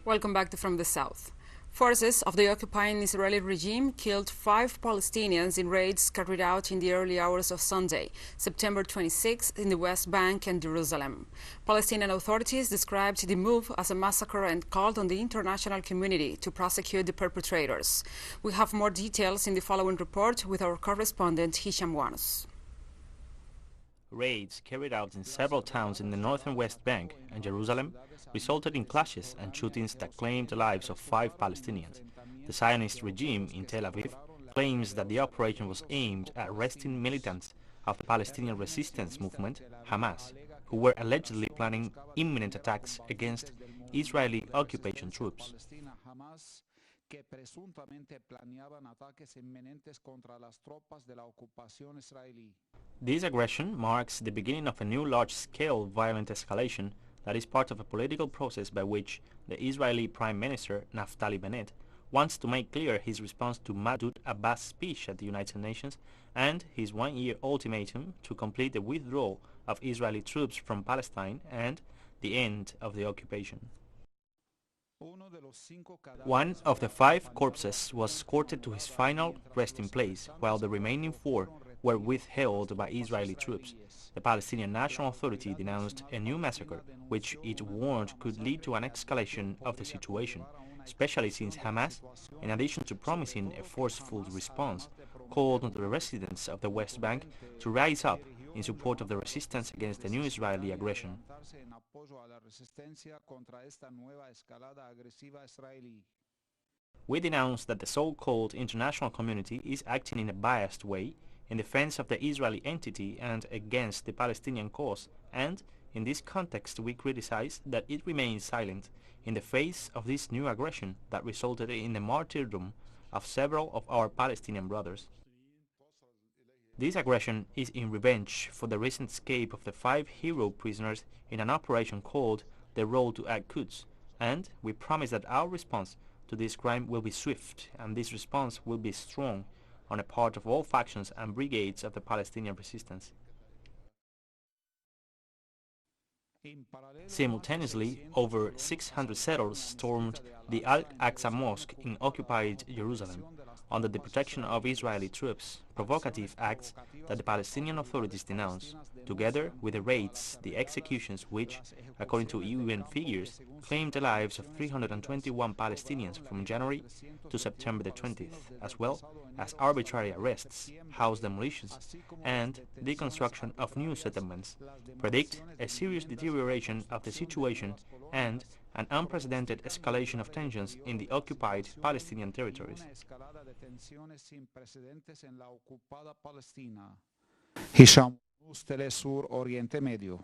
Welcome back to From the South. Forces of the occupying Israeli regime killed 5 Palestinians in raids carried out in the early hours of Sunday, September 26, in the West Bank and Jerusalem. Palestinian authorities described the move as a massacre and called on the international community to prosecute the perpetrators. We have more details in the following report with our correspondent Hisham Wanos. Raids carried out in several towns in the northern West Bank and Jerusalem resulted in clashes and shootings that claimed the lives of 5 Palestinians. The Zionist regime in Tel Aviv claims that the operation was aimed at arresting militants of the Palestinian resistance movement, Hamas, who were allegedly planning imminent attacks against Israeli occupation troops. Que presuntamente planeaban ataques inminentes contra las tropas de la ocupación israelí. This aggression marks the beginning of a new large-scale violent escalation that is part of a political process by which the Israeli Prime Minister Naftali Bennett wants to make clear his response to Mahmoud Abbas' speech at the United Nations and his one-year ultimatum to complete the withdrawal of Israeli troops from Palestine and the end of the occupation. One of the 5 corpses was escorted to his final resting place, while the remaining 4 were withheld by Israeli troops. The Palestinian National Authority denounced a new massacre, which it warned could lead to an escalation of the situation, especially since Hamas, in addition to promising a forceful response, called on the residents of the West Bank to rise up in support of the resistance against the new Israeli aggression. We denounce that the so-called international community is acting in a biased way in defense of the Israeli entity and against the Palestinian cause, and in this context we criticize that it remains silent in the face of this new aggression that resulted in the martyrdom of several of our Palestinian brothers. This aggression is in revenge for the recent escape of the 5 hero prisoners in an operation called the Road to Al-Quds, and we promise that our response to this crime will be swift, and this response will be strong on the part of all factions and brigades of the Palestinian resistance. Simultaneously, over 600 settlers stormed the Al-Aqsa Mosque in occupied Jerusalem under the protection of Israeli troops, provocative acts that the Palestinian authorities denounce, together with the raids, the executions which, according to UN figures, claimed the lives of 321 Palestinians from January to September the 20th, as well as arbitrary arrests, house demolitions, and the construction of new settlements, predict a serious deterioration of the situation and an unprecedented escalation of tensions in the occupied Palestinian territories. Hisham, TeleSUR Oriente Medio.